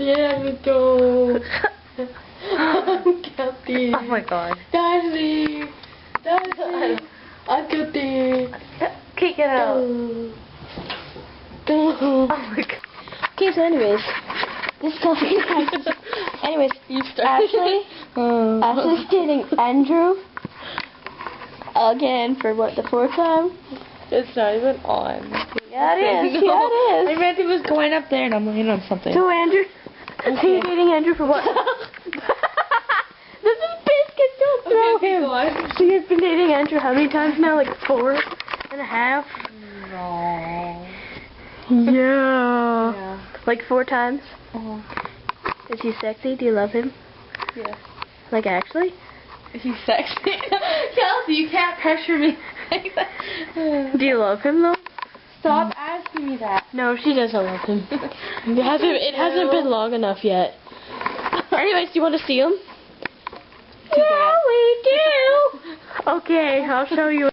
Yeah, me too. I'm guilty. Oh my god. Darcy. I'm guilty. Kick it out. Oh my god. Okay, so anyways, this is something. Anyways, Ashley's dating Andrew again for what, the 4th time? It's not even on. Yeah, it is. Yeah, it I is. meant it was going up there and I'm laying on something. So Andrew, so you're dating Andrew for what? This is biscuit. Don't throw him. So you've been dating Andrew how many times now? Like 4.5? No. Yeah. Like 4 times? Oh. Is he sexy? Do you love him? Yes. Like actually? He's sexy. Kelsey, you can't pressure me like that. Do you love him though? Stop asking me that. No, she doesn't love him. It hasn't been long enough yet. Anyways, do you want to see him? Yeah, we do. Okay, I'll show you.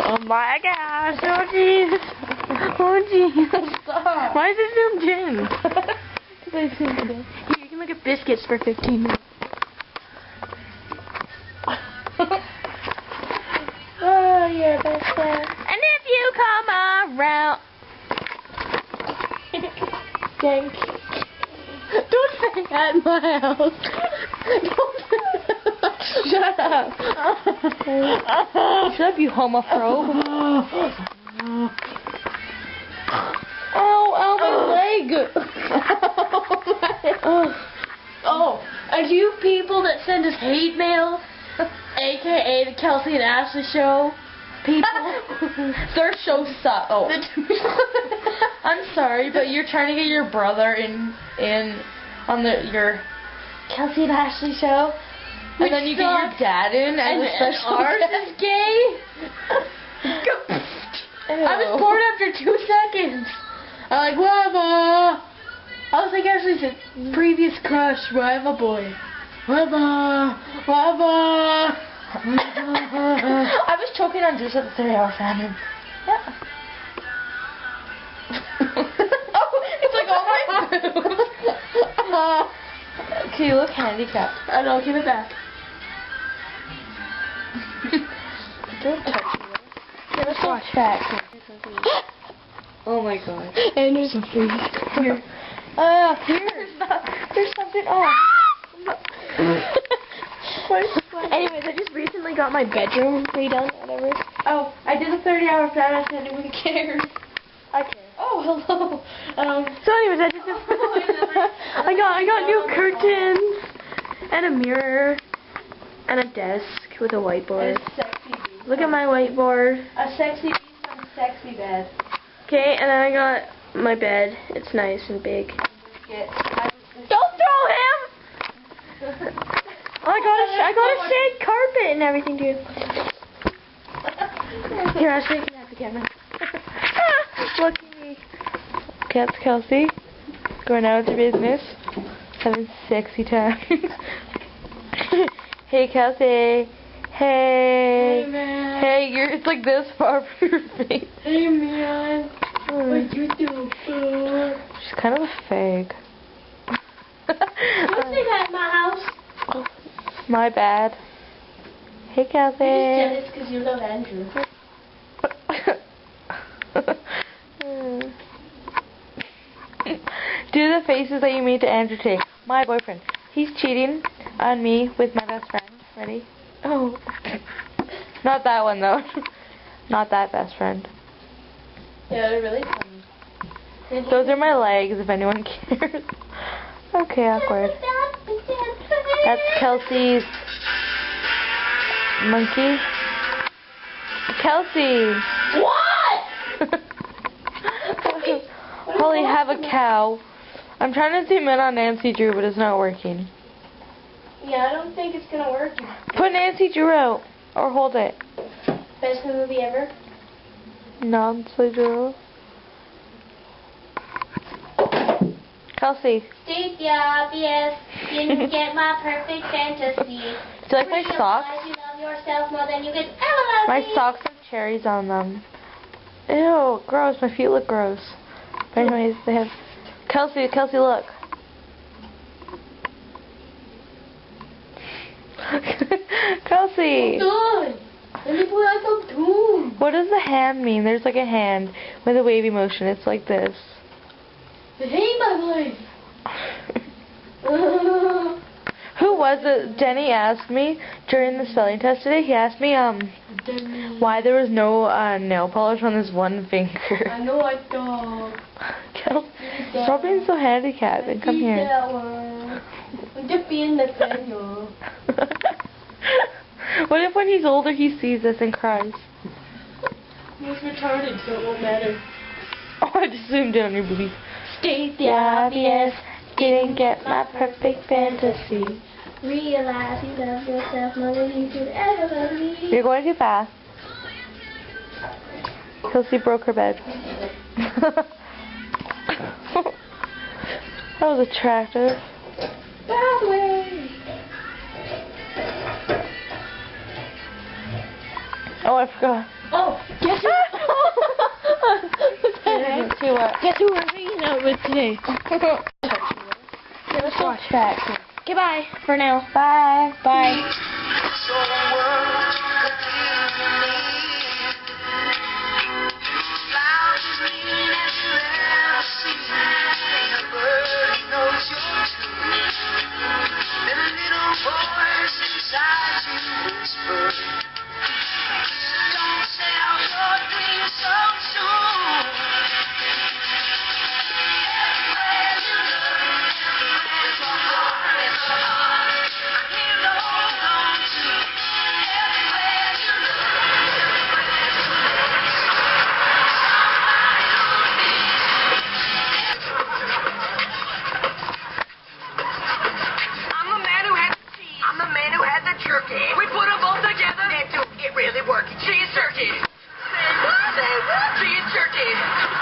Oh my gosh! Oh jeez! Oh jeez! Stop. Why is it zoomed in? Here, you can look at biscuits for 15 minutes. Oh, you're the best. And if you come around, Thank you. don't say at my house. Shut up. Shut up, you homophobe. Oh, my leg. Oh, are you people that send us hate mail, aka the Kelsey and Ashley show? People, Their show sucks. Oh. I'm sorry, but you're trying to get your brother in on your Kelsey and Ashley show, and then you get your dad in as a special ours guest. is gay. I was born after 2 seconds. I'm like, whatever. I was like Ashley's previous crush, whatever boy. Whatever. I was choking on juice at the 3-hour famine. Yeah. Oh, it's like all my boobs. Okay, you look handicapped. I know, give it back. Don't touch me. Give us watch back. Oh my god. And there's a freeze. Here. Here. There's something. Oh. Anyways, I just recently got my bedroom redone, whatever. Oh, I did a 30-hour fast and anyone cares. I care. Oh, hello. So anyways, I just I got new curtains and a mirror and a desk with a whiteboard. Sexy. Look at my whiteboard. A sexy beast on a sexy bed. Okay, and then I got my bed. It's nice and big. Don't throw him! Oh, I got a shag carpet and everything too. Here, I'll shake it at the camera. Look at me. That's Kelsey. Going out with your business. Having sexy times. Hey, Kelsey. Hey. Hey, man. Hey, it's like this far from your face. Hey, man. What you do? She's kind of a fag. Don't say that in my house. My bad. Hey, Kelsey. You're just jealous because you love Andrew. Do the faces that you made to Andrew today. My boyfriend. He's cheating on me with my best friend. Ready? Oh. Not that one, though. Not that best friend. Yeah, they're really funny. Those are my legs, if anyone cares. Okay, awkward. That's Kelsey's monkey. Kelsey! What? Holly, have a cow. I'm trying to zoom in on Nancy Drew, but it's not working. Yeah, I don't think it's gonna work. Put Nancy Drew out. Or hold it. Best movie ever? Nancy Drew. Kelsey. State the obvious. Didn't get my perfect fantasy. Do you like my socks? You love your yourself more than you could ever love My me. socks have cherries on them. Ew, gross. My feet look gross. But anyways, they have... Kelsey, look. Kelsey! Done. Let me put on some tune. What does the hand mean? There's like a hand with a wavy motion. It's like this. Hey, my boy. Who was it? Denny asked me during the spelling test today. He asked me why there was no nail polish on this one finger. I know I don't. Kel, stop being so handicapped and come here. I'm just being the Daniel. What if when he's older he sees this and cries? He's retarded, so it won't matter. Oh, I just zoomed in on your boobies. State The obvious, didn't get my perfect fantasy. Realize you love yourself more than you could ever love me. You're going too fast. Kelsey broke her bed. That was attractive. Bad way. Oh, I forgot. Oh, guess See what? Guess who we're hanging out with today? Let's watch that. Goodbye for now. Bye. Bye. We put them both together and it really worked. Cheese turkey. Say what? Say what? Cheese turkey.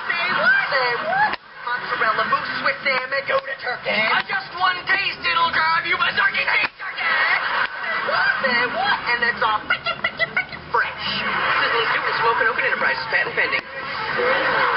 Say what? Say what? Mozzarella, moose, Swiss salmon, go to turkey. Just one taste, it'll drive you berserk. Cheese turkey. Say what? Say what? And it's all fresh. Sizzling soup and smoking oak enterprises, patent pending.